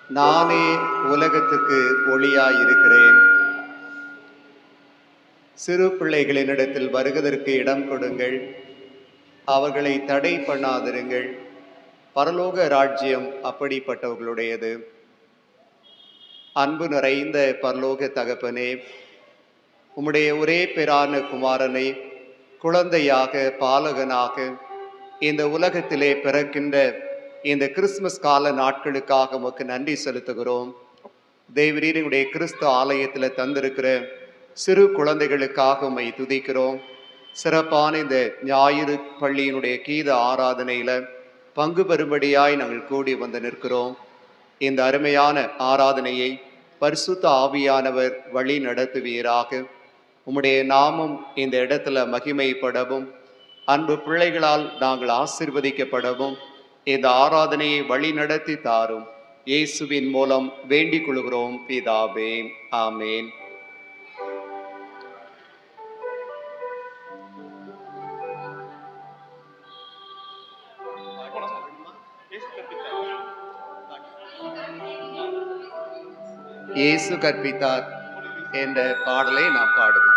நானே உலகத்துக்கு ஒளியாயிருக்கிறேன். சிறு பிள்ளைகளினிடத்தில் வருவதற்கு இடம் கொடுங்கள், அவர்களை தடை பண்ணாதிருங்கள். பரலோக ராஜ்யம் அப்படிப்பட்டவர்களுடையது. அன்பு நிறைந்த பரலோக தகப்பனே, உம்முடைய ஒரே பேரான குமாரனை குழந்தையாக பாலகனாக இந்த உலகத்திலே பிறக்கின்ற இந்த கிறிஸ்துமஸ் கால நாட்களுக்காக உமக்கு நன்றி செலுத்துகிறோம். தேவரீருடைய கிறிஸ்து ஆலயத்தில் தந்திருக்கிற சிறு குழந்தைகளுக்காக உம்மை துதிக்கிறோம். சிறப்பான இந்த ஞாயிறு பள்ளியினுடைய கீத ஆராதனையில பங்கு பெறும்படியாய் நாங்கள் கூடி வந்து நிற்கிறோம். இந்த அருமையான ஆராதனையை பரிசுத்த ஆவியானவர் வழி நடத்துவீராக. உம்முடைய நாமம் இந்த இடத்துல மகிமைப்படவும், அன்பு பிள்ளைகளால் நாங்கள் ஆசீர்வதிக்கப்படவும் இந்த ஆராதனையை வழி நடத்தி தாரும். இயேசுவின் மூலம் வேண்டிக் கொள்கிறோம் பிதாவே, ஆமேன். இயேசு கற்பித்தார் என்ற பாடலை நாம் பாடுவோம்.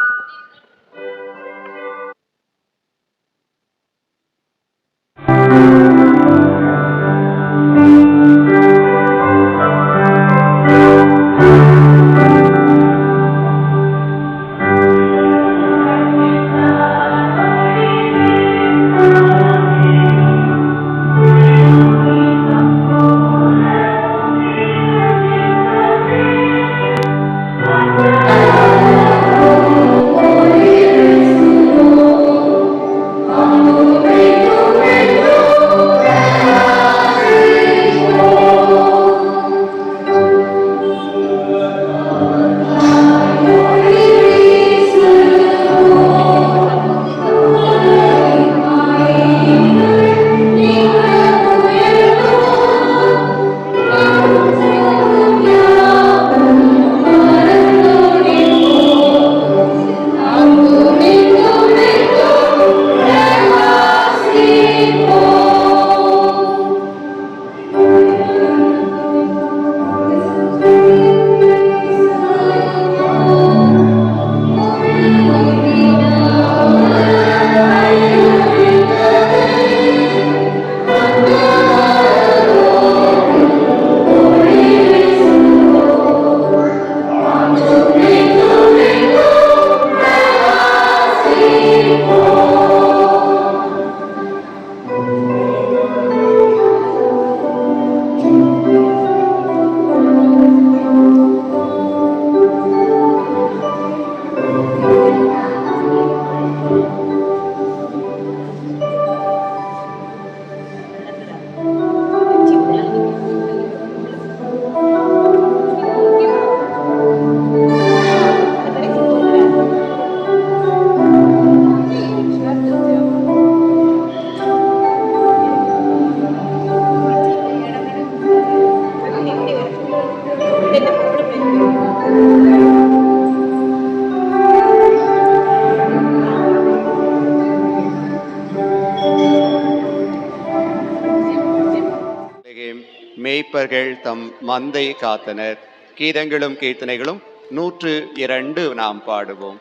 மேய்ப்பர்கள் தம் மந்தை காத்தனர். கீதங்களும் கீர்த்தனைகளும் 102 நாம் பாடுவோம்.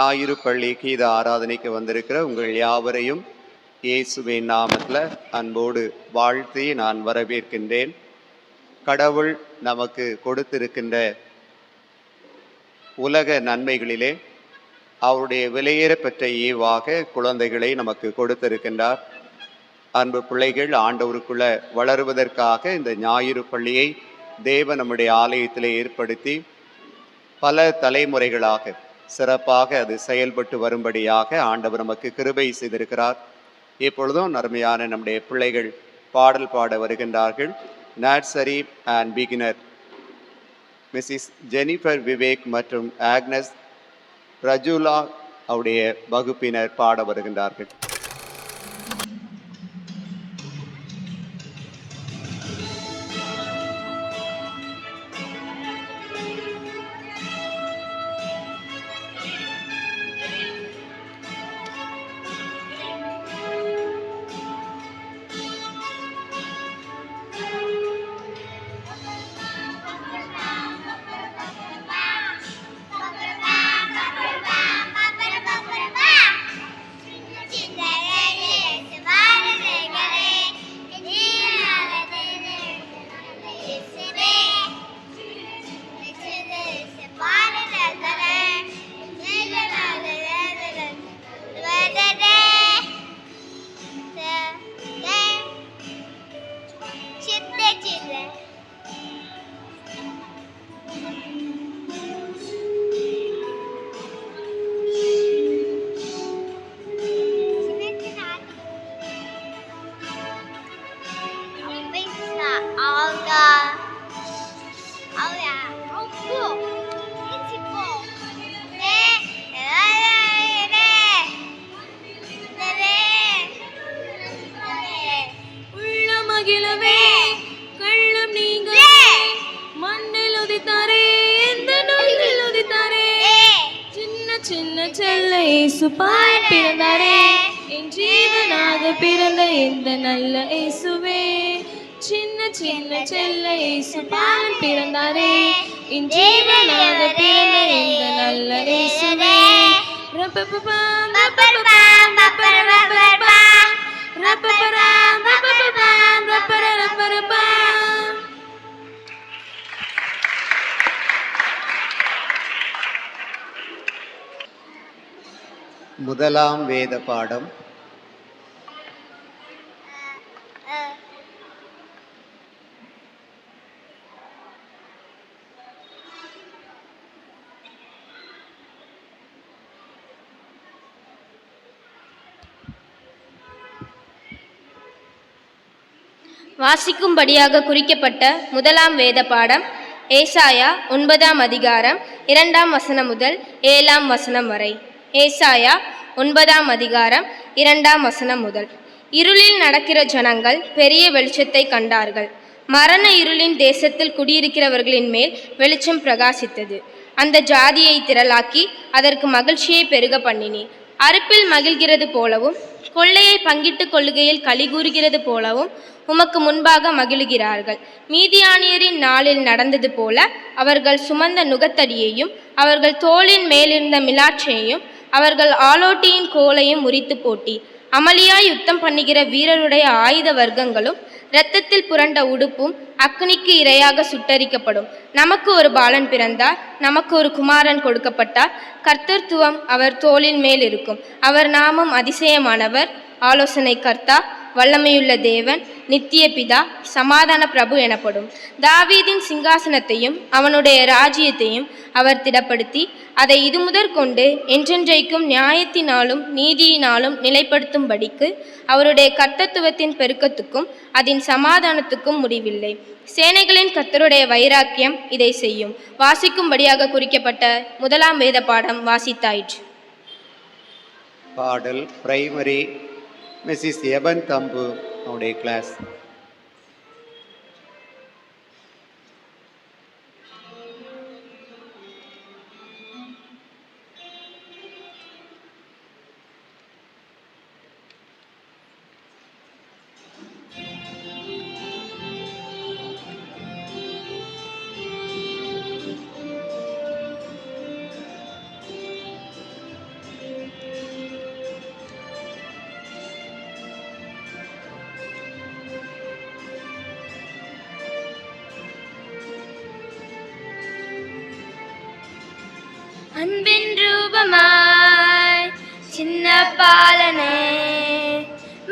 ஞாயிறு பள்ளி கீத ஆராதனைக்கு வந்திருக்கிற உங்கள் யாவரையும் இயேசுவின் நாமத்தில் அன்போடு வாழ்த்தி நான் வரவேற்கின்றேன். கடவுள் நமக்கு கொடுத்திருக்கின்ற உலக நன்மைகளிலே அவருடைய விலையேறப்பெற்ற ஈவாக குழந்தைகளை நமக்கு கொடுத்திருக்கின்றார். அன்பு பிள்ளைகள் ஆண்டவருக்குள்ள வளருவதற்காக இந்த ஞாயிறு பள்ளியை தேவன் நம்முடைய ஆலயத்திலே ஏற்படுத்தி பல தலைமுறைகளாக சிறப்பாக அது செயல்பட்டு வரும்படியாக ஆண்டவர் நமக்கு கிருபை செய்திருக்கிறார். இப்பொழுதும் அருமையான நம்முடைய பிள்ளைகள் பாடல் பாட வருகின்றார்கள். Nursery and beginner Mrs Jennifer Vivek மற்றும் ஆக்னஸ் ரஜுலா அவருடைய வகுப்பினர் பாட வருகின்றார்கள். பிறந்தாரே என் ஜீவனாக பிறந்த இந்த நல்ல இயேசுவே, சின்ன சின்ன செல்ல இயேசு பாலன் பிறந்தாரே என் ஜீவனாக பிறந்த இந்த நல்ல இயேசுவே. முதலாம் வேத பாடம். வாசிக்கும்படியாக குறிக்கப்பட்ட முதலாம் வேத பாடம் ஏசாயா 9ஆம் அதிகாரம் 2ஆம் வசனம் முதல் 7ஆம் வசனம் வரை. ஏசாயா 9ஆம் அதிகாரம் 2ஆம் வசனம் முதல். இருளில் நடக்கிற ஜனங்கள் பெரிய வெளிச்சத்தை கண்டார்கள். மரண இருளின் தேசத்தில் குடியிருக்கிறவர்களின் மேல் வெளிச்சம் பிரகாசித்தது. அந்த ஜாதியை திரளாக்கி அதற்கு மகிழ்ச்சியை பெருக பண்ணினி. அறுப்பில் மகிழ்கிறது போலவும் கொள்ளையை பங்கிட்டு கொள்ளுகையில் களி கூறுகிறது போலவும் உமக்கு முன்பாக மகிழுகிறார்கள். மீதியானியரின் நாளில் நடந்தது போல அவர்கள் சுமந்த நுகத்தடியையும் அவர்கள் தோளின் மேலிருந்த மிலாற்றையையும் அவர்கள் ஆலோட்டியின் கோலையும் முறித்து போட்டி. அமளியாய் யுத்தம் பண்ணுகிற வீரருடைய ஆயுத வர்க்கங்களும் இரத்தத்தில் புரண்ட உடுப்பும் அக்னிக்கு இரையாக சுட்டரிக்கப்படும். நமக்கு ஒரு பாலன் பிறந்தார், நமக்கு ஒரு குமாரன் கொடுக்கப்பட்டார். கர்த்தத்துவம் அவர் தோளின் மேல் இருக்கும். அவர் நாமம் அதிசயமானவர், ஆலோசனை கர்த்தா, வல்லமையுள்ள தேவன், நித்திய பிதா, சமாதான பிரபு எனப்படும். தாவீதின் சிங்காசனத்தையும் அவனுடைய ராஜ்யத்தையும் அவர் திடப்படுத்தி அதை இது முதற்கொண்டு என்றென்றைக்கும் நியாயத்தினாலும் நீதியினாலும் நிலைப்படுத்தும்படிக்கு அவருடைய கர்த்தத்துவத்தின் பெருக்கத்துக்கும் அதன் சமாதானத்துக்கும் முடிவில்லை. சேனைகளின் கர்த்தருடைய வைராக்கியம் இதை செய்யும். வாசிக்கும்படியாக குறிக்கப்பட்ட முதலாம் வேத பாடம் வாசித்தாயிற்று. பாடல் பிரைமரி மிஸ்ஸஸ் எபன் தம்பு அவருடைய கிளாஸ். அன்பின் ரூபமாய் சின்ன பாலனே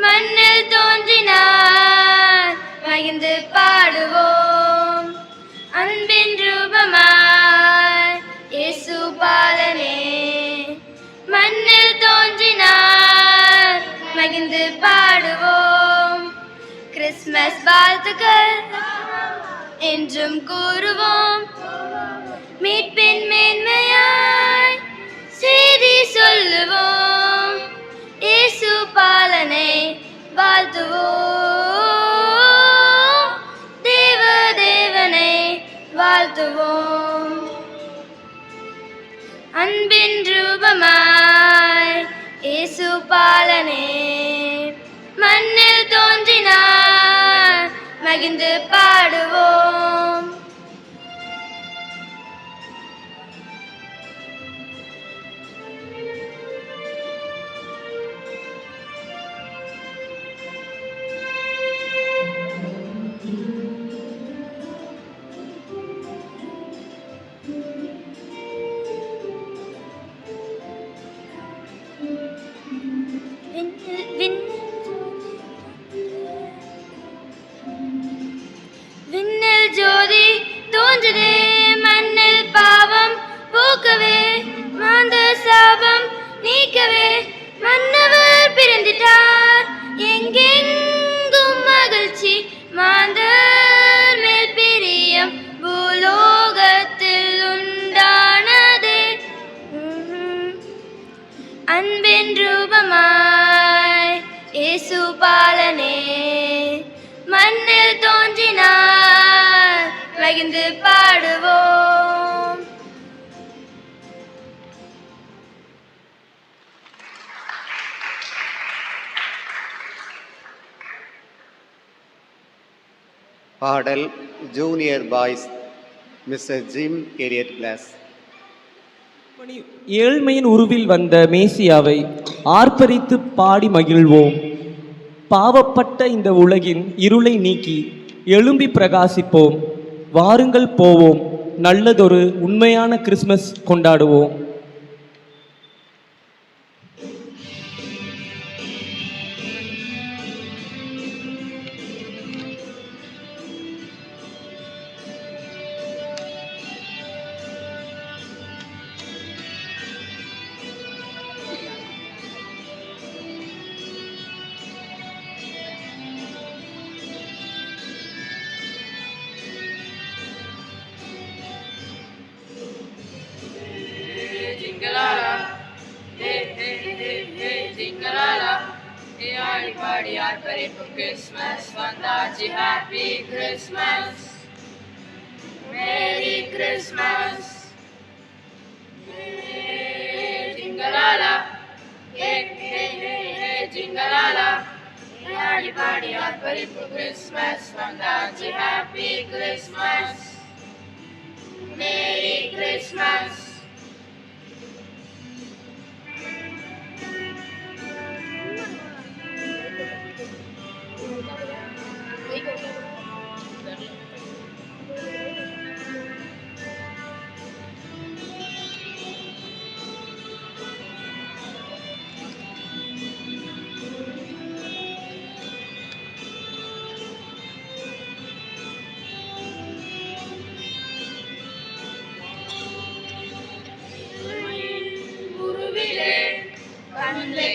மண்ணில் தோன்றினார் மகிழ்ந்து பாடுவோம். அன்பின் ரூபமாய் இயேசு பாலனே மண்ணில் தோன்றினார் மகிழ்ந்து பாடுவோம். கிறிஸ்மஸ் வாழ்த்துக்கள் என்றும் கூறுவோம். மீட்பின் மேன்மையாய் செய்தி சொல்லுவோம். இயேசு பாலனை வாழ்த்துவோம். தேவ தேவனை வாழ்த்துவோம். அன்பின் ரூபமாய் இயேசு பாலனே மண்ணில் தோன்றினார் மகிழ்ந்து பாடுவோம். விண்ணில் ஜோதி தோன்றுதே மண்ணில் பாவம் போக்கவே மாந்த சாபம் நீக்கவே மன்னவர் பிறந்திட்டார். எங்கெங்கும் மகிழ்ச்சி மாந்தர் மேல் பிரியம் பூலோகத்தில் உண்டானதே. அன்பின் ரூபமாய் இயேசு பாலனே மண்ணில் தோன்றினார் மகிழ்ந்து பாடுவோம். பாடல் ஜூனியர் பாய்ஸ் மிஸ்டர் ஜிம் கேரியட் கிளாஸ். ஏழ்மையின் உருவில் வந்த மேசியாவை ஆர்ப்பரித்து பாடி மகிழ்வோம். பாவப்பட்ட இந்த உலகின் இருளை நீக்கி எழும்பி பிரகாசிப்போம். வாருங்கள் போவோம், நல்லதொரு உண்மையான கிறிஸ்மஸ் கொண்டாடுவோம். Christmas, வந்தாச்சு happy Christmas, Merry Christmas, jingalala, hey hey hey hey jingalala, ஆடி பாடி ஆர்ப்பரிப்பு Christmas, வந்தாச்சு happy Christmas, Merry Christmas.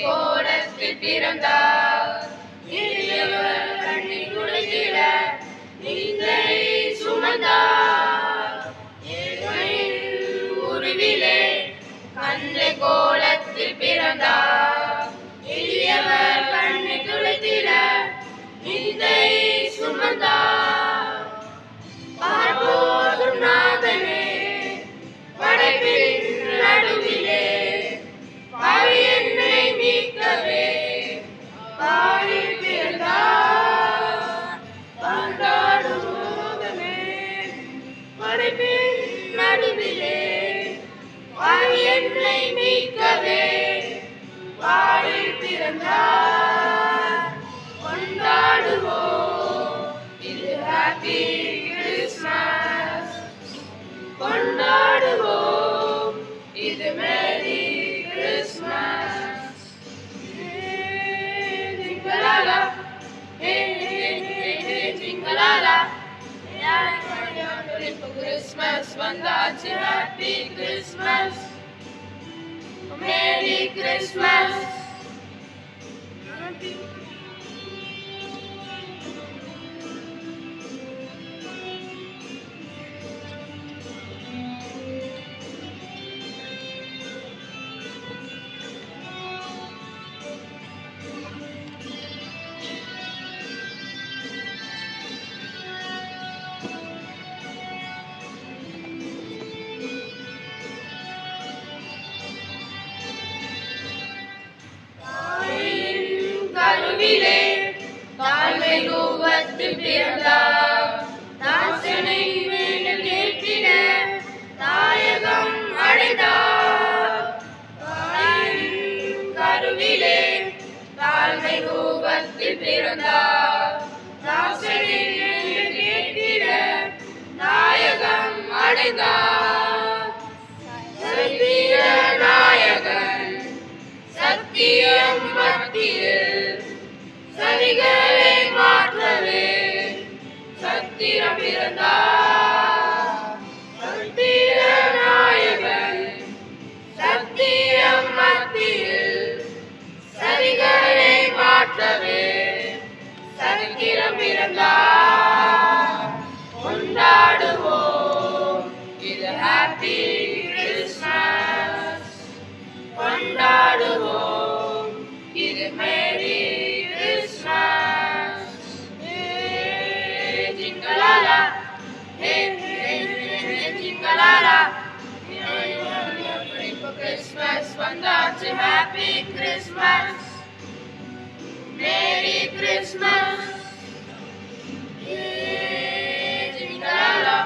கோலத்தில் பிறந்தார் எளியவர் கண்ணில் குளித்திட நீங்களை சுமந்தார். உருவிலே கண்ணை கோலத்தில் பிறந்தார் எளியவர் கண்ணில் குளித்திட நீங்களை சுமந்தார். பார்ப்போதும் நாதனே படைப்பின் நடுவிலே பாவி என்னை மீட்கவே பாடி பிறந்தார். கொண்டாடுவோமே படைப்பின் நடுவிலே பாவி என்னை மீட்கவே பாடி பிறந்தார். கொண்டாடுவோம் இது ஹாப்பி கிறிஸ்மஸ், கொண்டாடுவோம் இது வந்தாச்சு ஹாப்பி கிறிஸ்மஸ் மேரி கிறிஸ்மஸ். கருவிலே தாழ்மை ரூபத்தில் பிறந்தார். தாசனை வீடு கேட்டிட தாயகம் அடைந்தார். கருவிலே தாழ்மை ரூபத்தில் பிறந்தார். தாசனை வீடு கேட்டிட தாயகம் அடைந்தார். சத்திய நாயகன் சத்தியம் மத்தியில் சரிகளை மாற்றவே சத்திரம் பிறந்தார். சத்திய நாயகன் சத்தியம் மத்தியில் சரிகளை மாற்றவே சத்திரம் பிறந்தார். கொண்டாடுவோம் இது ஹாப்பி கிறிஸ்மஸ். கொண்டாடுவோம் இது மேரி கிறிஸ்மஸ். ஜிங்கலாலா ஜிங்கலாலா கிறிஸ்மஸ் வந்தாச்சு ஹாப்பி கிறிஸ்மஸ் மேரி கிறிஸ்மஸ். ஜிங்கலாலா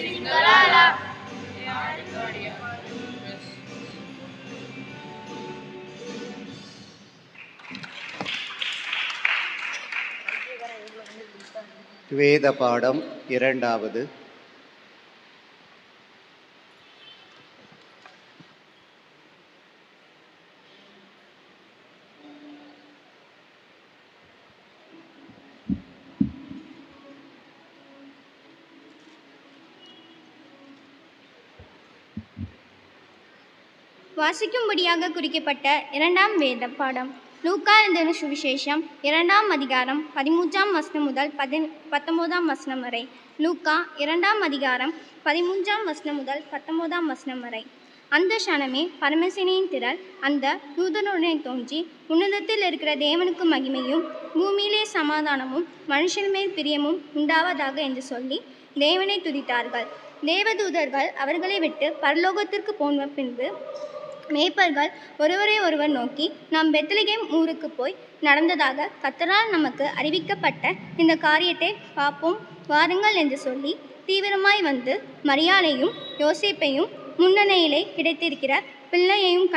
ஜிங்கலாலா. வேத பாடம் இரண்டாவது. வாசிக்கும்படியாக குறிக்கப்பட்ட இரண்டாம் வேத பாடம் லூக்கா எழுதின சுவிசேஷம் 2ஆம் அதிகாரம் 13ஆம் வசனம் முதல் 19ஆம் வசனம் வரை. லூக்கா 2ஆம் அதிகாரம் 13ஆம் வசனம் முதல் 19ஆம் வசனம் வரை. அந்த க்ஷணமே பரமசேனையின் திரள் அந்த தூதனுடனே தோன்றி, உன்னதத்தில் இருக்கிற தேவனுக்கு மகிமையும் பூமியிலே சமாதானமும் மனுஷன் மேல் பிரியமும் உண்டாவதாக என்று சொல்லி தேவனை துதித்தார்கள். தேவதூதர்கள் அவர்களை விட்டு பரலோகத்திற்கு போன பின்பு மேய்ப்பர்கள் ஒருவரை ஒருவர் நோக்கி, நாம் பெத்லகேம் ஊருக்கு போய் நடந்ததாக கர்த்தரால் நமக்கு அறிவிக்கப்பட்ட இந்த காரியத்தை பார்ப்போம் வாருங்கள் என்று சொல்லி தீவிரமாய் வந்து மரியாளையும் யோசேப்பையும் முன்னணியிலே கிடைத்திருக்கிற பிள்ளையையும்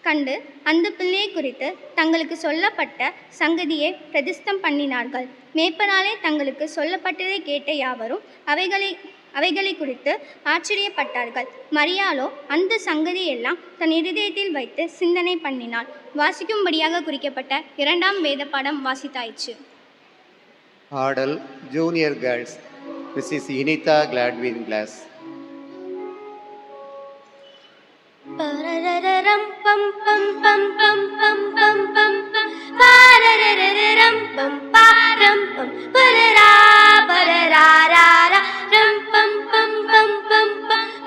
கண்டு அந்த பிள்ளையை குறித்து தங்களுக்கு சொல்லப்பட்ட சங்கதியை பிரதிஷ்டம் பண்ணினார்கள். மேய்ப்பராலே தங்களுக்கு சொல்லப்பட்டதை கேட்ட யாவரும் அவைகளை குறித்து ஆச்சரியப்பட்டார்கள். மரியாளோ அந்த சங்கதியெல்லாம் தன் இருதயத்தில் வைத்து சிந்தனை பண்ணினாள். வாசிக்கும்படியாக குறிக்கப்பட்ட இரண்டாம் வேத பாடம் வாசித்தாயிற்று. ஆடல் ஜூனியர் கேர்ள்ஸ் மிஸ்ஸஸ் இனிதா கிளாட்வின் கிளாஸ். பரரரம் பம் பம் பம் பம் பம் பம் பம் பம் பரரரம் பம் பாரம் பம் பரரா பரராரா ரம் பம் பம் பம் பம்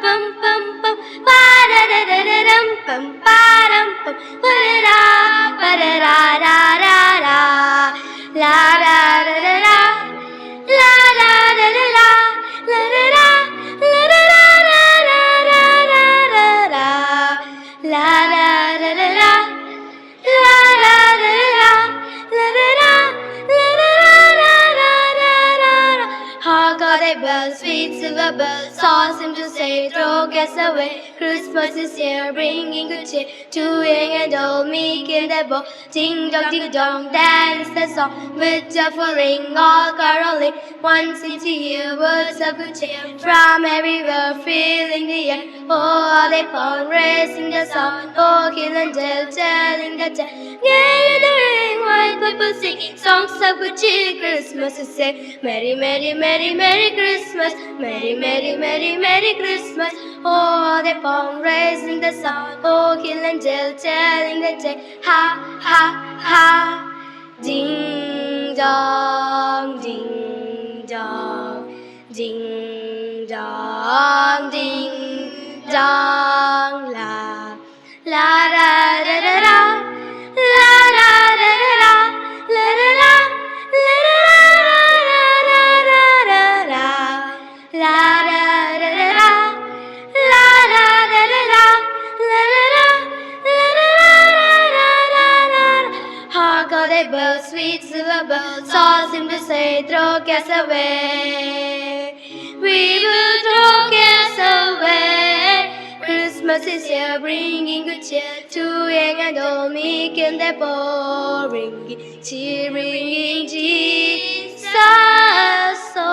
பம் பம் பம் பரரரம் பம் பாரம் பம் பரரா பரராரா லா லா லா லா லா லா லா லா லா Sweet silver bells, saws him to say, throw guess away. Christmas is here, bringing good cheer to young and old, meek in the bow. Ding dong, dance the song with joyful ring, all caroling. One seems to hear words of good cheer from everywhere, filling the air. Oh, how they pound, raising the sound. Oh, kill and telling the tale. Gathering white people singing songs of good cheer. Christmas is here. Merry, merry, merry, merry Christmas. Merry, merry, merry, merry Christmas. Oh, they pound, raising the sound. Oh, kill and telling the tale. Ha, ha, ha. Ding dong, ding dong, ding dong, ding dong, la la la la la la la la la la la la la sweet silver bells, all seem to say, throw cares away. We will throw cares away. Christmas is here, bringing good cheer to young and old, meek and the poor, bringing cheer, bringing Jesus. So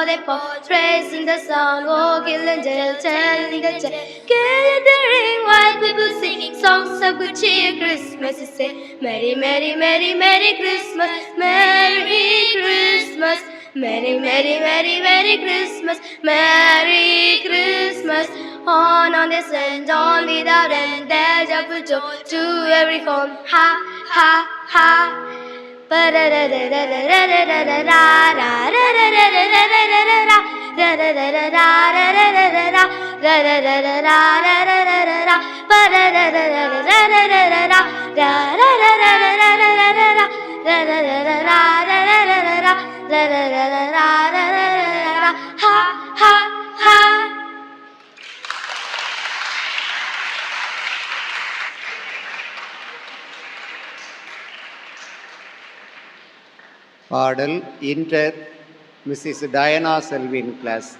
they pour, raising the sound, oh, kill and telling the tale. Gathering white people singing songs of good cheer. Christmas is here. Merry, merry, merry, merry Christmas. Merry Christmas. Merry, merry, merry, merry Christmas. Merry Christmas. On this land, on without end, there's a good joy to every home. Ha, ha, ha. பாடல் inter Mrs Diana Selwyn class.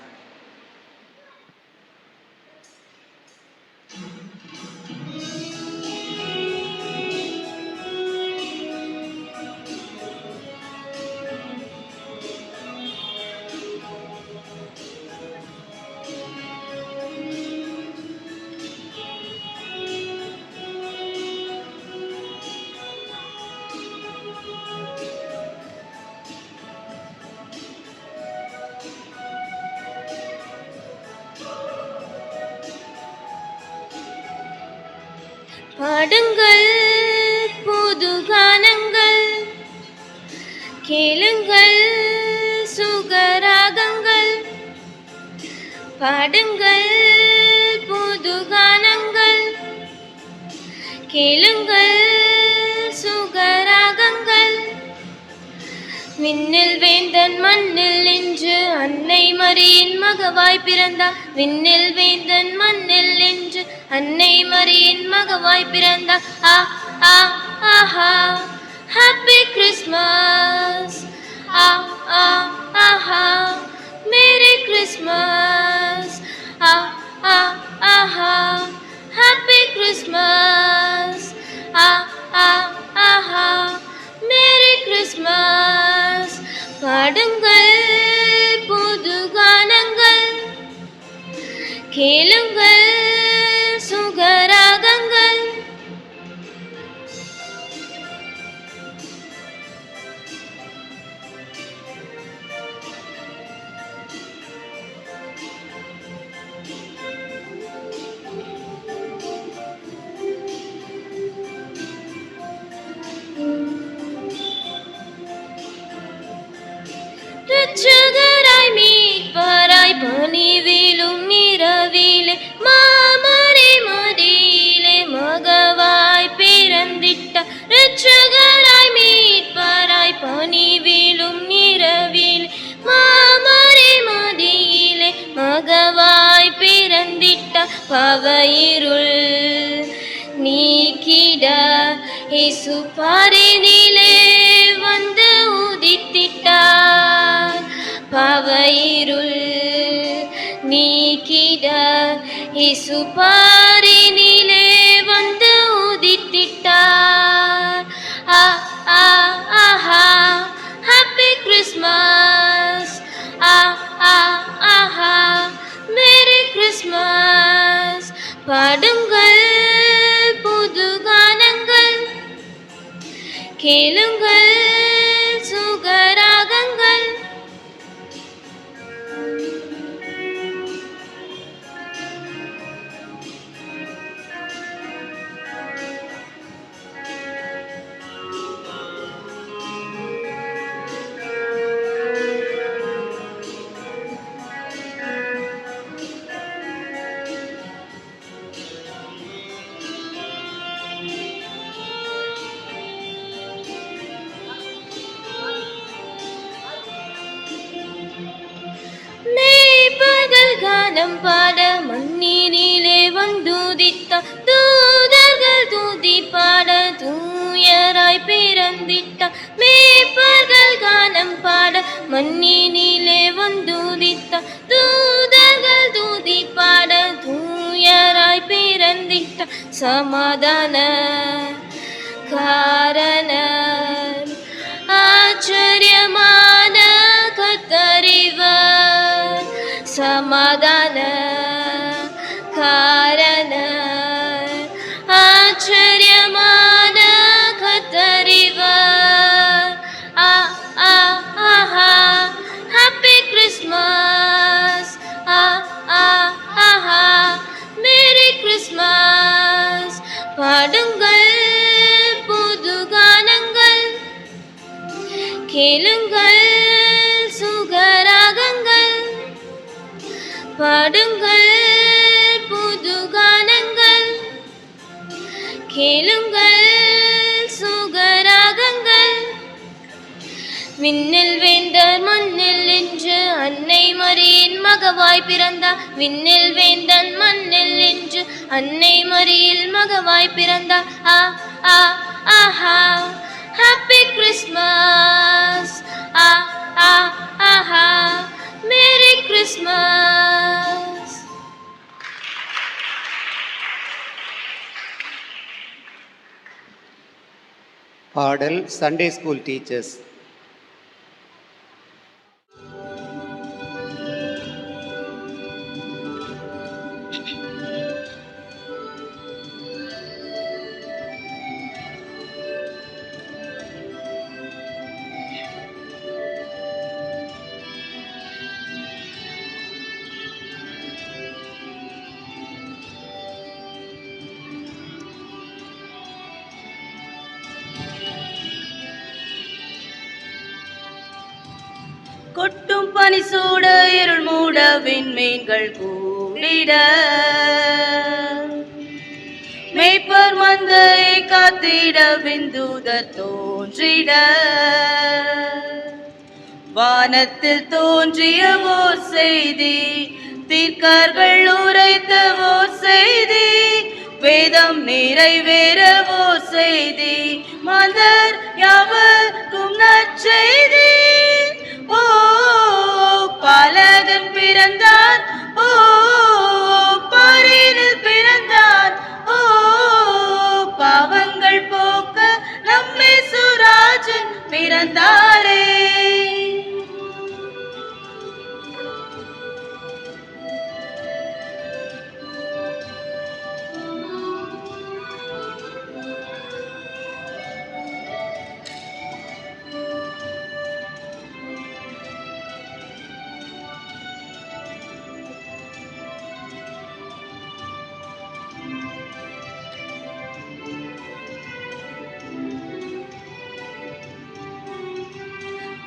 பாடுங்கள் புது கானங்கள், கேளுங்கள் சுகராகங்கள். பாடுங்கள் புது கானங்கள், கேளுங்கள் சுகராகங்கள். விண்ணில் வேந்தன் மண்ணில் நின்று அன்னை மரியின் மகவாய் பிறந்தார். விண்ணில் வேந்தன் மண்ணில் நின்று அன்னை மரியின் மகவாய் பிறந்தார். ஆ ஆ ஆஹா, ஹாப்பி கிறிஸ்மஸ். ஆ ஆ ஆஹா, மேரி கிறிஸ்மஸ். ஆ ஆ ஆஹா, ஹாப்பி கிறிஸ்மஸ். ஆ ஆ ஆஹா, மேரி கிறிஸ்மஸ். பாடுங்கள் புது கானங்கள், கேளுங்கள் சுகராகங்கள். ரட்சகராய் மீட்பராய் பணிவிலும் இரவிலே மாமரி மடியிலே மகவாய் பிறந்திட்டார். ரட்சகராய் மீட்பராய் பணிவிலும் இரவிலே மாமரி மடியிலே மகவாய் பிறந்திட்டார். பவயிருள் நீக்கிட இயேசு பாரினிலே வந்து உதித்திட்டார். பவயிருள் நீக்கிட இயேசு பாரினிலே வந்து உதித்திட்டார். ஆஹா ஹாப்பி கிறிஸ்மஸ். ஆஹா மேரி கிறிஸ்மஸ். பாடுங்கள் புது கானங்கள், கேளுங்கள் சுகராகங்கள். கானம் பாட மண்ணினிலே வந்துதித்த தூதர்கள் தூதி பாட தூயராய் பிறந்திட்ட. மேய்ப்பர்கள் கானம் பாட மண்ணினிலே வந்துதித்த தூதர்கள் தூதி பாட தூயராய் பிறந்திட்ட. சமாதான காரணர் ஆச்சரியமான கத்தறிவர். சமாதான காரணர் ஆச்சரியமான கத்தறிவர். ஆஹா ஹாப்பி கிறிஸ்மஸ். ஆஹா மேரி கிறிஸ்மஸ். பாடுங்கள் புது கானங்கள், கேளுங்கள் சுகராகங்கள். பாடுங்கள் புது கானங்கள், கேளுங்கள் சுகராகங்கள். விண்ணில் வேந்தர் மண்ணில் என்று அன்னை மரியின் மகவாய் பிறந்தார். விண்ணில் வேந்தன் மண்ணில் என்று அன்னை மரியில் மகவாய் பிறந்தார். ஆஹா ஹாப்பி கிறிஸ்மஸ். ஆஹா மேரி கிறிஸ்மஸ். பாடல் சண்டே ஸ்கூல் டீச்சர்ஸ். கொட்டும் பனி சூட இருள் மூட விண்மீன்கள் கூடிட மேய்ப்பர் மந்தையை காத்திட விந்தூதர் தோன்றிட வானத்தில் தோன்றிய ஓர் செய்தி தீர்க்கர்கள் உரைத்த ஓர் செய்தி வேதம் நிறைவேற ஓர் செய்தி மாந்தர் யாவர்க்கும் நற்செய்தி. ஓ பாலகன் பிறந்தார், ஓ பாரினில் பிறந்தார், ஓ பாவங்கள் போக்க நம்மே சுராஜன் பிறந்தாரே.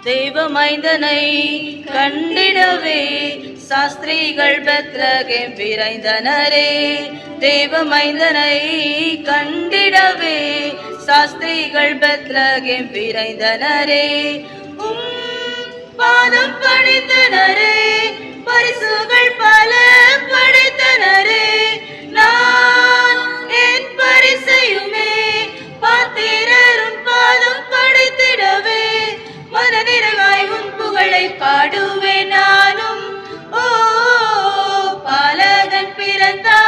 தேவமைந்தனை கண்டிடவே சாஸ்திரிகள் பெத்லகேம் விரைந்தனரே. தேவமைந்தனை கண்டிடவே சாஸ்திரிகள் பெத்லகேம் விரைந்தனரே. பாதம் பணிந்தனரே, பரிசுகள் பல படைத்தனரே. நான் என் பரிசையுமே பாத்திரரும் பாதம் படைத்திடவே மனநிறைவாய் உன் புகழை பாடுவேன் நானும். ஓ பாலகன் பிறந்தார்.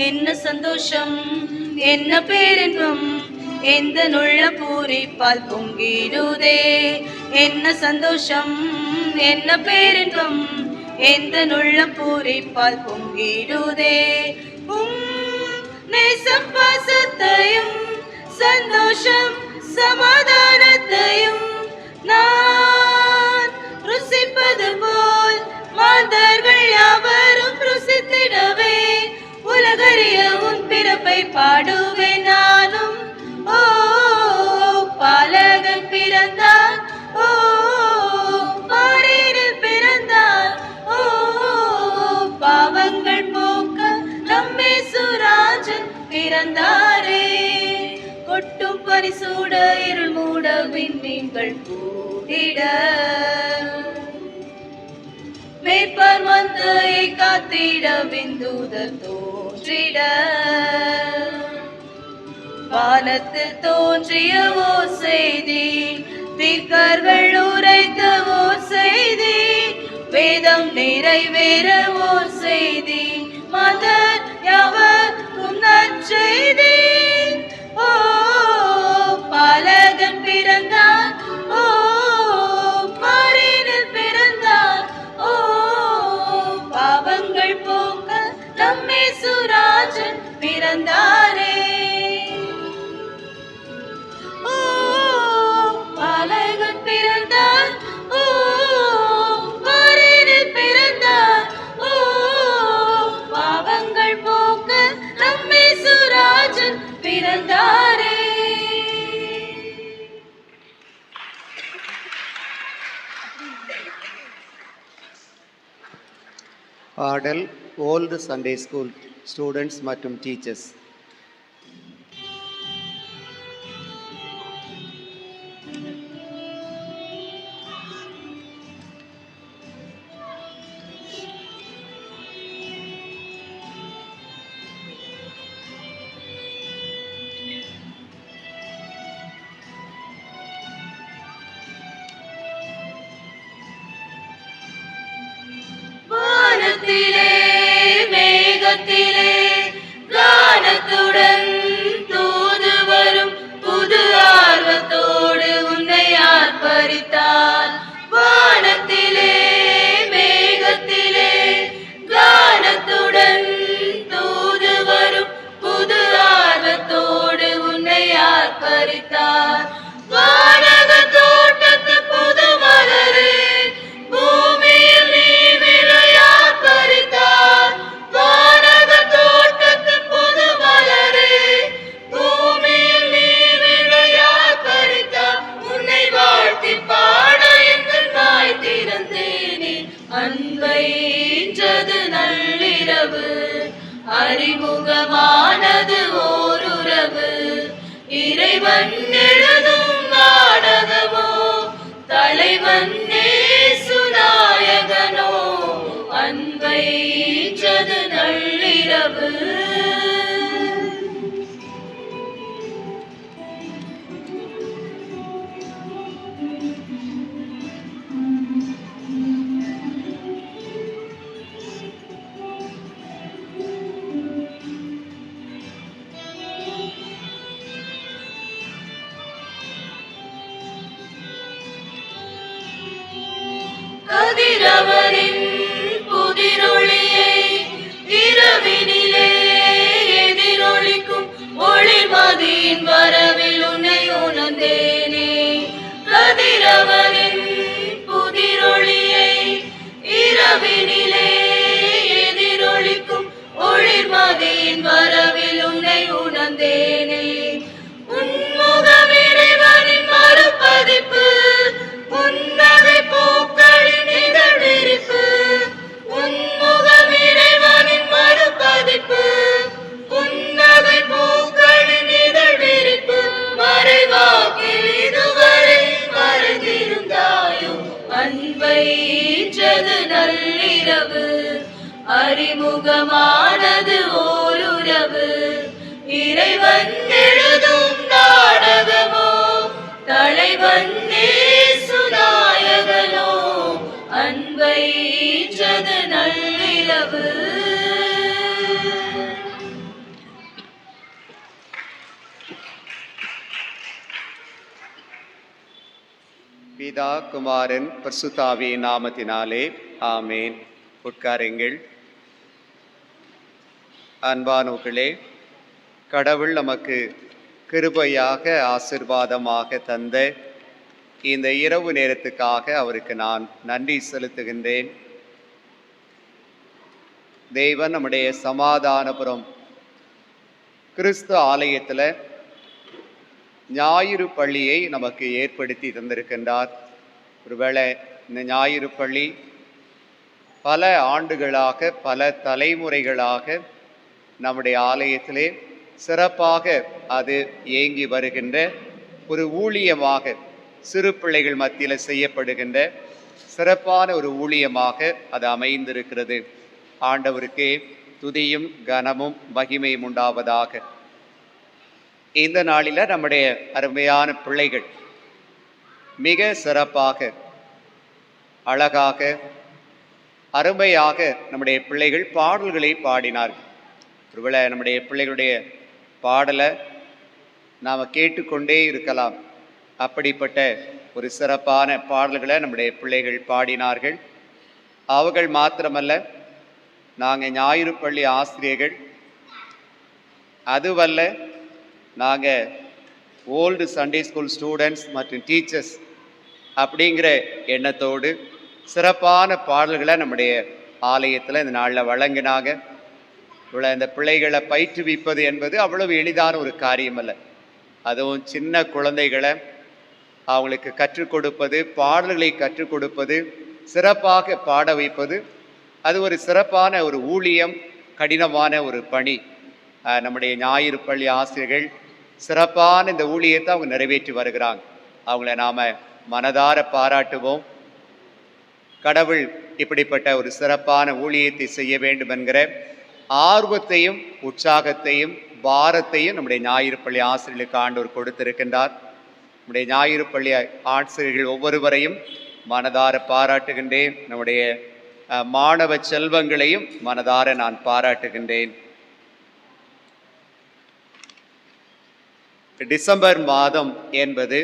என்ன சந்தோஷம் என்ன பேரின்பம் எந்த நுள்ள பூரிப்பால் பொங்கிடுதே. என்ன சந்தோஷம் என்ன பேரின்பம் எந்த நுள்ள பூரிப்பால் பொங்கிடுதே. நேசம் பாசத்தையும் சந்தோஷம் சமாதானத்தையும் நான் ருசிப்பது போல் மாந்தர்கள் யாவரும் ருசித்திடவே உலகறிய உன் பிறப்பை பாடுவேன் நானும். ஓ பாலகன் பிறந்தான், ஓ பாரினில் பிறந்தான், ஓ பாவங்கள் போக்க நம்மேசுராஜன் பிறந்தாரே. கொட்டும் பரிசூட இருள் மூட விண்மீன்கள் கூடிட மேய்ப்பர் மந்தையை காத்திட விந்தூதர் தோன்றிட வானத்தில் தோன்றிய ஓர் செய்தி தீர்க்கர்கள் உரைத்த ஓர் செய்தி வேதம் நிறைவேற ஓர் செய்தி மதர் யாவர்க்கும் நற்செய்தி. ஓ பாலகன் பிறந்தான், ஓ பாரினில் பிறந்தான், ஓ பாவங்கள் போக்க நம்மேசுராஜன் பிறந்தாரே. ஓ பாலகன் பிறந்தான், ஓ பாரினில் பிறந்தான், ஓ பாவங்கள் போக்க நம்மேசுராஜன் பிறந்தாரே. பாடல் ஓல்டு சண்டே ஸ்கூல் ஸ்டூடெண்ட்ஸ் மற்றும் டீச்சர்ஸ். வானத்திலே மேகத்திலே கானத்துடன் தூது வரும் புது ஆர்வத்தோடு உன்னை ஆர்ப்பரித்தார். வானத்திலே மேகத்திலே கானத்துடன் தூது வரும் புது ஆர்வத்தோடு உன்னை ஆர்ப்பரித்தார். வானக தோட்டத்து புது மலரே பூமியில் நீ விளையாட் பறித்தார். வானக தோட்டத்து புது மலரே பூமியில் நீ விளையாட் பறித்தார். உன்னை வாழ்த்தி பாட எங்கள் வாய் திறந்தேனே. அன்பைன்றது நள்ளிரவு அறிமுகமானது ஓருறவு இறைவன் எழுதும் நாடகமோ தலைவன் சுநாயகனோ. அன்பைன்றது நள்ளிரவு கதிரவனின் புதிரொளியை இரவினிலே எதிரொலிக்கும் ஒளிர்மதியின் வரவில் உன்னை உணர்ந்தேனே. கதிரவனின் புதிரொளியை இரவினிலே எதிரொலிக்கும் ஒளிர்மதியின் வரவில் உன்னை உணர்ந்தேனே. உன்முகம் இறைவனின் மறுபதிப்பு உன்னகை பூக்களின் இதழ் விரிப்பு. உன்முகம் இறைவனின் மறுபதிப்பு உன்னகை பூக்களின் இதழ் விரிப்பு. மறைவாக்கில் இதுவரை மறைந்திருந்தாயோ. அன்பைன்றது நள்ளிரவு அறிமுகமானது ஓருறவு இறைவன் எழுதும் நாடகமோ தலைவன் சுநாயகனோ. அன்பைன்றது நள்ளிரவு பிதா குமாரன் பரிசுத்தாவியின் நாமத்தினாலே ஆமேன். உட்காருங்கள். அன்பானவர்களே, கடவுள் நமக்கு கிருபையாக ஆசீர்வாதமாக தந்த இந்த இரவு நேரத்துக்காக அவருக்கு நான் நன்றி செலுத்துகின்றேன். தேவன் நம்முடைய சமாதானபுரம் கிறிஸ்து ஆலயத்தில் ஞாயிறு பள்ளியை நமக்கு ஏற்படுத்தி தந்திருக்கின்றார். ஒருவேளை இந்த ஞாயிறு பள்ளி பல ஆண்டுகளாக பல தலைமுறைகளாக நம்முடைய ஆலயத்திலே சிறப்பாக அது இயங்கி வருகின்ற ஒரு ஊழியமாக, சிறு பிள்ளைகள் மத்தியில் செய்யப்படுகின்ற சிறப்பான ஒரு ஊழியமாக அது அமைந்திருக்கிறது. ஆண்டவருக்கே துதியும் கனமும் மகிமையும் உண்டாவதாக. இந்த நாளில் நம்முடைய அருமையான பிள்ளைகள் மிக சிறப்பாக, அழகாக, அருமையாக நம்முடைய பிள்ளைகள் பாடல்களை பாடினார்கள். ஒருவேளை நம்முடைய பிள்ளைகளுடைய பாடலை நாம் கேட்டுக்கொண்டே இருக்கலாம். அப்படிப்பட்ட ஒரு சிறப்பான பாடல்களை நம்முடைய பிள்ளைகள் பாடினார்கள். அவர்கள் மாத்திரமல்ல, நாங்கள் ஞாயிறு பள்ளி ஆசிரியர்கள், அதுவல்ல நாங்கள் ஓல்டு சண்டே ஸ்கூல் ஸ்டூடெண்ட்ஸ் மற்றும் டீச்சர்ஸ் அப்படிங்கிற எண்ணத்தோடு சிறப்பான பாடல்களை நம்முடைய ஆலயத்தில் இந்த நாளில் வழங்கினாங்க. இவ்வளோ இந்த பிள்ளைகளை பயிற்றுவிப்பது என்பது அவ்வளவு எளிதான ஒரு காரியம் அல்ல. அதுவும் சின்ன குழந்தைகளை அவங்களுக்கு கற்றுக் கொடுப்பது, பாடல்களை கற்றுக் கொடுப்பது, சிறப்பாக பாட வைப்பது, அது ஒரு சிறப்பான ஒரு ஊழியம், கடினமான ஒரு பணி. நம்முடைய ஞாயிறு பள்ளி ஆசிரியர்கள் சிறப்பான இந்த ஊழியத்தை அவங்க நிறைவேற்றி வருகிறாங்க. அவங்கள நாம் மனதார பாராட்டுவோம். கடவுள் இப்படிப்பட்ட ஒரு சிறப்பான ஊழியத்தை செய்ய வேண்டும் என்கிற ஆர்வத்தையும் உற்சாகத்தையும் பாரத்தையும் நம்முடைய ஞாயிறு பள்ளி ஆசிரியர்களுக்கு ஆண்டவர் கொடுத்திருக்கின்றார். நம்முடைய ஞாயிறு பள்ளி ஆசிரியர்கள் ஒவ்வொருவரையும் மனதார பாராட்டுகின்றேன். நம்முடைய மாணவ செல்வங்களையும் மனதார நான் பாராட்டுகின்றேன். டிசம்பர் மாதம் என்பது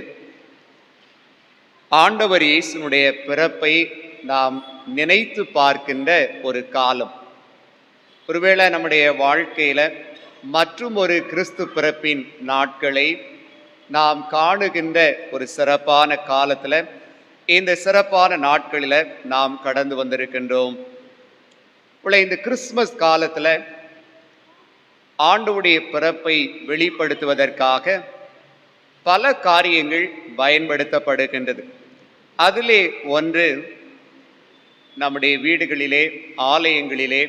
ஆண்டவர் இயேசுனுடைய பிறப்பை நாம் நினைத்து பார்க்கின்ற ஒரு காலம். ஒருவேளை நம்முடைய வாழ்க்கையில் மற்றும் ஒரு கிறிஸ்து பிறப்பின் நாட்களை நாம் காணுகின்ற ஒரு சிறப்பான காலத்தில், இந்த சிறப்பான நாட்களில் நாம் கடந்து வந்திருக்கின்றோம். இந்த கிறிஸ்துமஸ் காலத்தில் ஆண்டவருடைய பிறப்பை வெளிப்படுத்துவதற்காக பல காரியங்கள் பயன்படுத்தப்படுகின்றது. அதிலே ஒன்று, நம்முடைய வீடுகளிலே, ஆலயங்களிலே,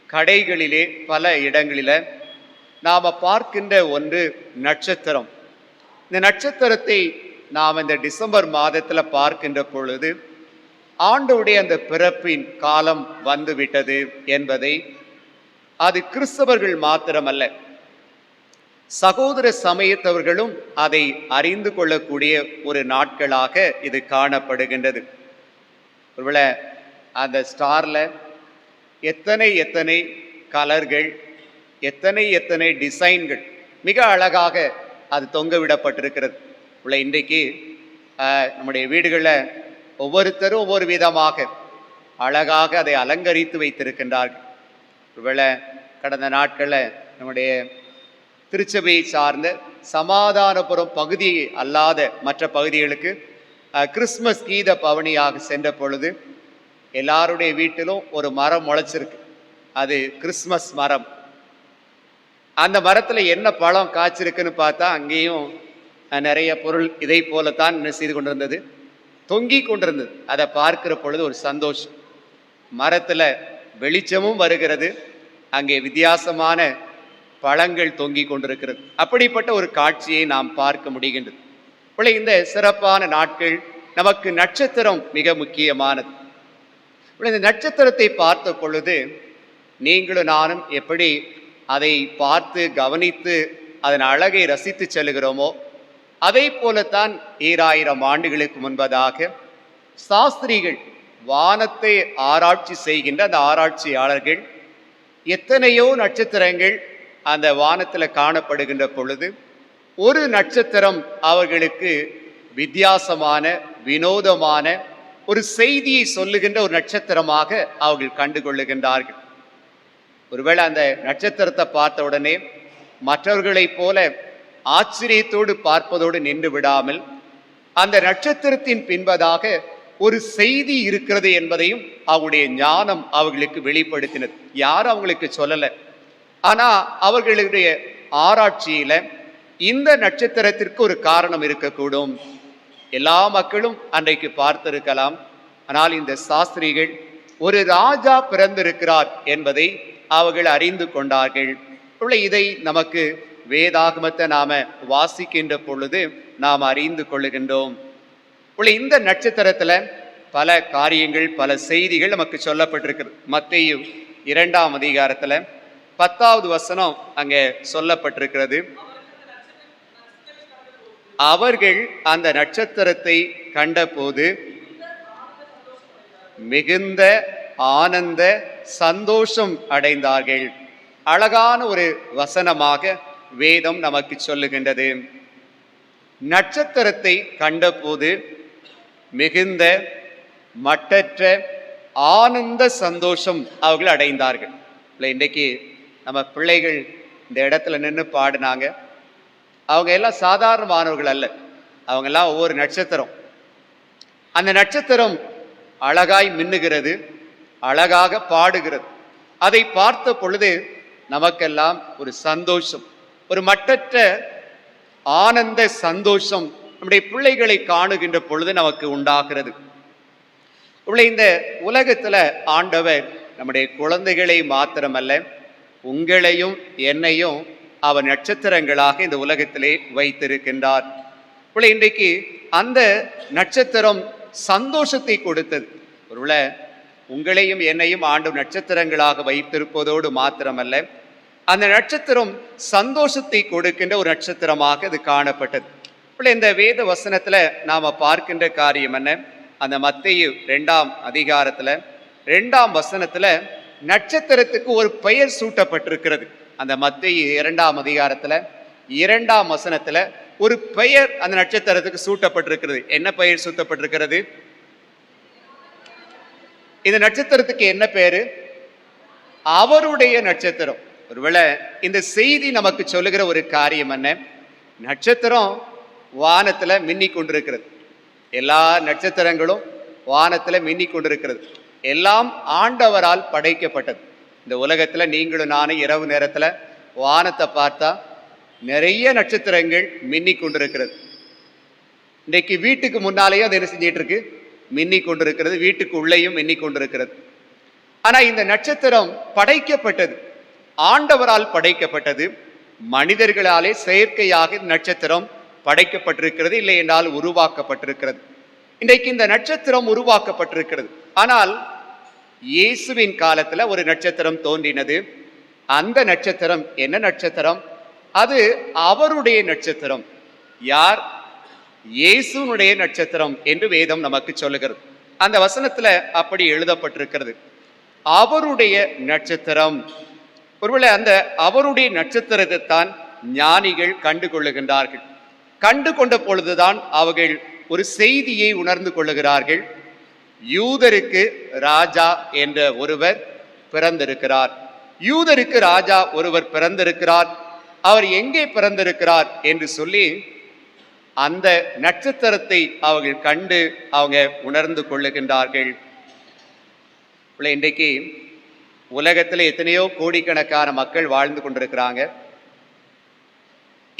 கடைகளிலே, பல இடங்களில் நாம் பார்க்கின்ற ஒன்று நட்சத்திரம். இந்த நட்சத்திரத்தை நாம் இந்த டிசம்பர் மாதத்தில் பார்க்கின்ற பொழுது ஆண்டவருடைய அந்த பிறப்பின் காலம் வந்துவிட்டது என்பதை, அது கிறிஸ்தவர்கள் மாத்திரமல்ல, சகோதர சமயத்தவர்களும் அதை அறிந்து கொள்ளக்கூடிய ஒரு நாட்களாக இது காணப்படுகின்றது. ஒருவேளை அந்த ஸ்டாரில் எத்தனை எத்தனை கலர்கள், எத்தனை டிசைன்கள், மிக அழகாக அது தொங்க விடப்பட்டிருக்கிறது. இன்றைக்கு நம்முடைய வீடுகளில் ஒவ்வொருத்தரும் ஒவ்வொரு விதமாக அழகாக அதை அலங்கரித்து வைத்திருக்கின்றார்கள். ஒருவேளை கடந்த நாட்களில் நம்முடைய திருச்சபையை சார்ந்த சமாதானபுரம் பகுதி அல்லாத மற்ற பகுதிகளுக்கு கிறிஸ்மஸ் கீத பவனியாக சென்ற பொழுது எல்லாருடைய வீட்டிலும் ஒரு மரம் முளைச்சிருக்கு. அது கிறிஸ்மஸ் மரம். அந்த மரத்தில் என்ன பழம் காய்ச்சிருக்குன்னு பார்த்தா அங்கேயும் நிறைய பொருள் இதை போலத்தான் என்ன செய்து கொண்டிருந்தது, தொங்கி கொண்டிருந்தது. அதை பார்க்கிற பொழுது ஒரு சந்தோஷம். மரத்தில் வெளிச்சமும் வருகிறது, அங்கே வித்தியாசமான பழங்கள் தொங்கி கொண்டிருக்கிறது. அப்படிப்பட்ட ஒரு காட்சியை நாம் பார்க்க முடிகின்றது. இந்த சிறப்பான நாட்கள் நமக்கு நட்சத்திரம் மிக முக்கியமானது. இந்த நட்சத்திரத்தை பார்த்த பொழுது நீங்களும் நானும் எப்படி அதை பார்த்து கவனித்து அதன் அழகை ரசித்து செல்கிறோமோ, அதை போலத்தான் 2000 ஆண்டுகளுக்கு முன்பதாக சாஸ்திரிகள், வானத்தை ஆராய்ச்சி செய்கின்ற அந்த ஆராய்ச்சியாளர்கள், எத்தனையோ நட்சத்திரங்கள் அந்த வானத்தில் காணப்படுகின்ற பொழுது ஒரு நட்சத்திரம் அவர்களுக்கு வித்தியாசமான வினோதமான ஒரு செய்தியை சொல்லுகின்ற ஒரு நட்சத்திரமாக அவர்கள் கண்டுகொள்ளுகின்றார்கள். ஒருவேளை அந்த நட்சத்திரத்தை பார்த்த உடனே மற்றவர்களைப் போல ஆச்சரியத்தோடு பார்ப்பதோடு நின்று விடாமல் அந்த நட்சத்திரத்தின் பின்பதாக ஒரு செய்தி இருக்கிறது என்பதையும் அவங்களுடைய ஞானம் அவர்களுக்கு வெளிப்படுத்தினது. யாரும் அவங்களுக்கு சொல்லலை, ஆனா அவர்களுடைய ஆராய்ச்சியில இந்த நட்சத்திரத்திற்கு ஒரு காரணம் இருக்கக்கூடும். எல்லா மக்களும் அன்றைக்கு பார்த்திருக்கலாம், ஆனால் இந்த சாஸ்திரிகள் ஒரு ராஜா பிறந்திருக்கிறார் என்பதை அவர்கள் அறிந்து கொண்டார்கள். இதை நமக்கு வேதாகமத்தை நாம வாசிக்கின்ற பொழுது நாம் அறிந்து கொள்ளுகின்றோம். இந்த நட்சத்திரத்துல பல காரியங்கள், பல செய்திகள் நமக்கு சொல்லப்பட்டிருக்கிறது. மத்தேயு 2ஆம் அதிகாரத்துல 10வது வசனம் அங்கே சொல்லப்பட்டிருக்கிறது. அவர்கள் அந்த நட்சத்திரத்தை கண்டபோது மிகுந்த ஆனந்த சந்தோஷம் அடைந்தார்கள். அழகான ஒரு வசனமாக வேதம் நமக்கு சொல்லுகின்றது. நட்சத்திரத்தை கண்டபோது மிகுந்த மட்டற்ற ஆனந்த சந்தோஷம் அவர்கள் அடைந்தார்கள். இன்றைக்கு நம்ம பிள்ளைகள் இந்த இடத்துல நின்று பாடினாங்க. அவங்க எல்லாம் சாதாரணமானவர்கள் அல்ல, அவங்கெல்லாம் ஒவ்வொரு நட்சத்திரம். அந்த நட்சத்திரம் அழகாய் மின்னுகிறது, அழகாக பாடுகிறது. அதை பார்த்த பொழுது நமக்கெல்லாம் ஒரு சந்தோஷம், ஒரு மட்டற்ற ஆனந்த சந்தோஷம் நம்முடைய பிள்ளைகளை காணுகின்ற பொழுது நமக்கு உண்டாகிறது. இந்த உலகத்துல ஆண்டவர் நம்முடைய குழந்தைகளை மாத்திரமல்ல, உங்களையும் என்னையும் அவர் நட்சத்திரங்களாக இந்த உலகத்திலே வைத்திருக்கின்றார். இன்றைக்கு அந்த நட்சத்திரம் சந்தோஷத்தை கொடுத்தது. ஒருவேளை உங்களையும் என்னையும் ஆண்டவர் நட்சத்திரங்களாக வைத்திருப்பதோடு மாத்திரமல்ல, அந்த நட்சத்திரம் சந்தோஷத்தை கொடுக்கின்ற ஒரு நட்சத்திரமாக அது காணப்பட்டது. இந்த வேத வசனத்துல நாம பார்க்கின்ற காரியம் என்ன? அந்த மத்தேயு 2ஆம் அதிகாரத்துல 2ஆம் வசனத்துல நட்சத்திரத்துக்கு ஒரு பெயர் சூட்டப்பட்டிருக்கிறது. அந்த மத்தேயு 2ஆம் அதிகாரத்துல 2ஆம் வசனத்துல ஒரு பெயர் அந்த நட்சத்திரத்துக்கு சூட்டப்பட்டிருக்கிறது. என்ன பெயர் சூட்டப்பட்டிருக்கிறது? இந்த நட்சத்திரத்துக்கு என்ன பேரு? அவருடைய நட்சத்திரம். ஒருவேளை இந்த செய்தி நமக்கு சொல்லுகிற ஒரு காரியம் என்ன? நட்சத்திரம் வானத்துல மின்னி கொண்டிருக்கிறது. எல்லா நட்சத்திரங்களும் வானத்துல மின்னி கொண்டிருக்கிறது. எல்லாம் ஆண்டவரால் படைக்கப்பட்டது. இந்த உலகத்துல நீங்களும் நானும் இரவு நேரத்துல வானத்தை பார்த்தா நிறைய நட்சத்திரங்கள் மின்னி கொண்டிருக்கிறது. இன்றைக்கு வீட்டுக்கு முன்னாலேயும் அது என்ன செஞ்சிட்டு இருக்கு? மின்னி கொண்டிருக்கிறது. வீட்டுக்கு உள்ளேயும் மின்னி கொண்டிருக்கிறது. ஆனா இந்த நட்சத்திரம் படைக்கப்பட்டது, ஆண்டவரால் படைக்கப்பட்டது. மனிதர்களாலே செயற்கையாக இந்த நட்சத்திரம் படைக்கப்பட்டிருக்கிறது, இல்லை என்றால் உருவாக்கப்பட்டிருக்கிறது. இன்றைக்கு இந்த நட்சத்திரம் உருவாக்கப்பட்டிருக்கிறது. ஆனால் இயேசுவின் காலத்துல ஒரு நட்சத்திரம் தோன்றினது. அந்த நட்சத்திரம் என்ன நட்சத்திரம்? அது அவருடைய நட்சத்திரம். யார்? இயேசுனுடைய நட்சத்திரம் என்று வேதம் நமக்கு சொல்லுகிறது. அந்த வசனத்துல அப்படி எழுதப்பட்டிருக்கிறது, அவருடைய நட்சத்திரம். ஒருவேளை அந்த அவருடைய நட்சத்திரத்தை தான் ஞானிகள் கண்டு கொள்ளுகின்றார்கள். கண்டு கொண்ட பொழுதுதான் அவர்கள் ஒரு செய்தியை உணர்ந்து கொள்ளுகிறார்கள். யூதருக்கு ராஜா என்ற ஒருவர் பிறந்திருக்கிறார். யூதருக்கு ராஜா ஒருவர் பிறந்திருக்கிறார். அவர் எங்கே பிறந்திருக்கிறார் என்று சொல்லி அந்த நட்சத்திரத்தை அவர்கள் கண்டு அவங்க உணர்ந்து கொள்ளுகின்றார்கள். இன்றைக்கு உலகத்தில் எத்தனையோ கோடிக்கணக்கான மக்கள் வாழ்ந்து கொண்டிருக்கிறாங்க.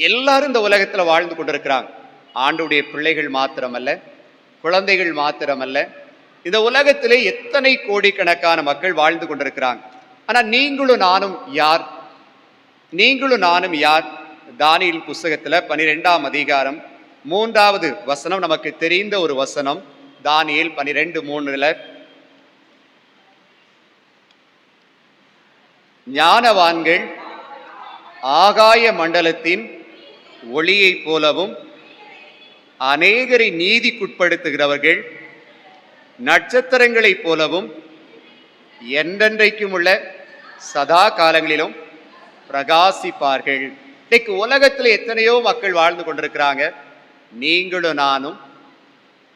எல்லாரும் இந்த உலகத்தில் வாழ்ந்து கொண்டிருக்கிறாங்க. ஆண்டுடைய பிள்ளைகள் மாத்திரமல்ல, குழந்தைகள் மாத்திரமல்ல, இந்த உலகத்திலே எத்தனை கோடிக்கணக்கான மக்கள் வாழ்ந்து கொண்டிருக்கிறாங்க. ஆனா நீங்களும் நானும் யார்? நீங்களும் நானும் யார்? தானியேல் புஸ்தகத்துல 12ஆம் அதிகாரம் 3வது வசனம் நமக்கு தெரிந்த ஒரு வசனம். தானியேல் 12:3 ஞானவான்கள் ஆகாய மண்டலத்தின் ஒளியை போலவும் அநேகரை நீதிக்குட்படுத்துகிறவர்கள் நட்சத்திரங்களைப் போலவும் என்றென்றைக்கும் உள்ள சதா காலங்களிலும் பிரகாசிப்பார்கள். இன்னைக்கு உலகத்தில் எத்தனையோ மக்கள் வாழ்ந்து கொண்டிருக்கிறாங்க. நீங்களும் நானும்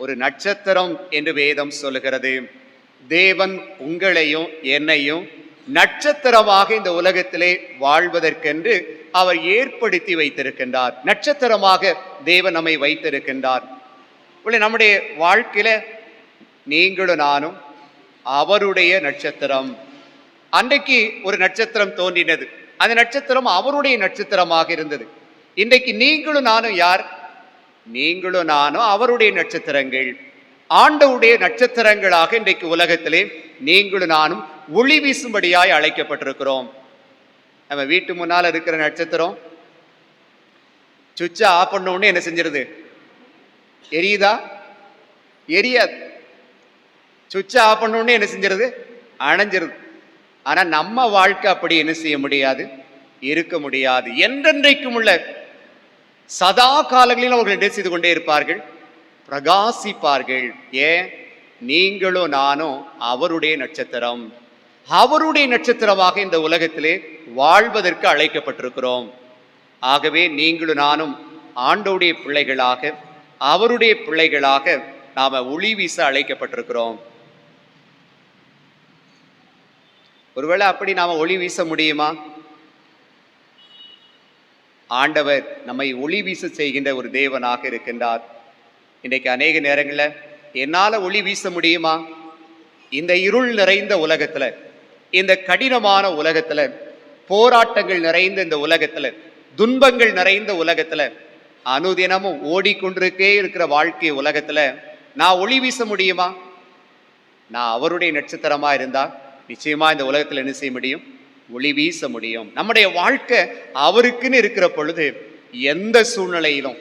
ஒரு நட்சத்திரம் என்று வேதம் சொல்லுகிறது. தேவன் உங்களையும் என்னையும் நட்சத்திரமாக இந்த உலகத்திலே வாழ்வதற்கென்று அவர் ஏற்படுத்தி வைத்திருக்கின்றார். நட்சத்திரமாக தேவன் நம்மை வைத்திருக்கின்றார். நம்முடைய வாழ்க்கையில நீங்களும் நானும் அவருடைய நட்சத்திரம். அன்றைக்கு ஒரு நட்சத்திரம் தோன்றினது, அந்த நட்சத்திரம் அவருடைய நட்சத்திரமாக இருந்தது. இன்றைக்கு நீங்களும் நானும் யார்? நீங்களும் நானும் அவருடைய நட்சத்திரங்கள், ஆண்டவருடைய நட்சத்திரங்களாக இன்றைக்கு உலகத்திலே நீங்களும் நானும் ஒளி வீசும்படியாய் அழைக்கப்பட்டிருக்கிறோம். நம்ம வீட்டு முன்னால் இருக்கிற நட்சத்திரம் சுவிட்சை ஆஃப் பண்ண உடனே என்ன செஞ்சிருது? எரியுதா? எரியாது. சுவிட்சை ஆஃப் பண்ண உடனே என்ன செஞ்சிருது? அணைஞ்சிருது. ஆனா நம்ம வாழ்க்கை அப்படி என்ன செய்ய முடியாது, இருக்க முடியாது. என்றென்றைக்கும் உள்ள சதா காலங்களிலும் அவர்கள் என்ன செய்து கொண்டே இருப்பார்கள்? பிரகாசிப்பார்கள். ஏன்? நீங்களும் நானும் அவருடைய நட்சத்திரம். அவருடைய நட்சத்திரமாக இந்த உலகத்திலே வாழ்வதற்கு அழைக்கப்பட்டிருக்கிறோம். ஆகவே நீங்களும் நானும் ஆண்டவருடைய பிள்ளைகளாக, அவருடைய பிள்ளைகளாக நாம ஒளி வீச அழைக்கப்பட்டிருக்கிறோம். ஒருவேளை அப்படி நாம ஒளி வீச முடியுமா? ஆண்டவர் நம்மை ஒளி வீச செய்கின்ற ஒரு தேவனாக இருக்கின்றார். இன்றைக்கு அநேக நேரங்களில் என்னால் ஒளி வீச முடியுமா? இந்த இருள் நிறைந்த உலகத்தில், இந்த கடினமான உலகத்தில், போராட்டங்கள் நிறைந்த இந்த உலகத்தில், துன்பங்கள் நிறைந்த உலகத்தில், அனுதினமும் ஓடிக்கொண்டிருக்கே இருக்கிற வாழ்க்கை உலகத்தில் நான் ஒளி வீச முடியுமா? நான் அவருடைய நட்சத்திரமாக இருந்தால் நிச்சயமா இந்த உலகத்தில் என்ன செய்ய முடியும்? ஒளி வீச முடியும். நம்முடைய வாழ்க்கை அவருக்குன்னு இருக்கிற பொழுது எந்த சூழ்நிலையிலும்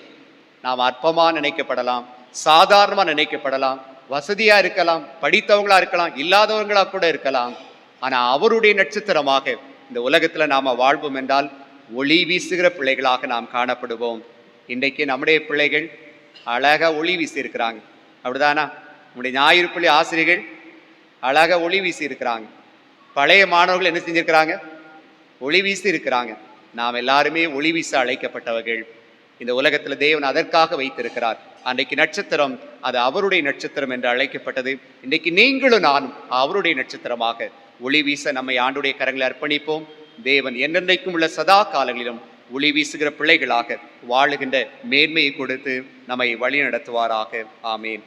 நாம் அற்பமாக நினைக்கப்படலாம், சாதாரணமாக நினைக்கப்படலாம், வசதியா இருக்கலாம், படித்தவங்களா இருக்கலாம், இல்லாதவங்களா கூட இருக்கலாம். ஆனா அவருடைய நட்சத்திரமாக இந்த உலகத்துல நாம வாழ்வோம் என்றால் ஒளி வீசுகிற பிள்ளைகளாக நாம் காணப்படுவோம். இன்றைக்கு நம்முடைய பிள்ளைகள் அழகா ஒளி வீசி இருக்கிறாங்க, அப்படிதானா? நம்முடைய ஞாயிறு பள்ளி ஆசிரியர்கள் அழகா ஒளி வீசி இருக்கிறாங்க. பழைய மாணவர்கள் என்ன செஞ்சிருக்கிறாங்க? ஒளி வீசி இருக்கிறாங்க. நாம் எல்லாருமே ஒளி வீச அழைக்கப்பட்டவர்கள். இந்த உலகத்துல தேவன் அதற்காக வைத்திருக்கிறார். அன்றைக்கு நட்சத்திரம் அது அவருடைய நட்சத்திரம் என்று அழைக்கப்பட்டது. இன்றைக்கு நீங்களும் நானும் அவருடைய நட்சத்திரமாக ஒளி வீச நம்மை ஆண்டுடைய கரங்களை அர்ப்பணிப்போம். தேவன் என்னென்றைக்கும் உள்ள சதா காலங்களிலும் ஒளி வீசுகிற பிள்ளைகளாக வாழுகின்ற மேன்மையை கொடுத்து நம்மை வழி நடத்துவாராக. ஆமேன்.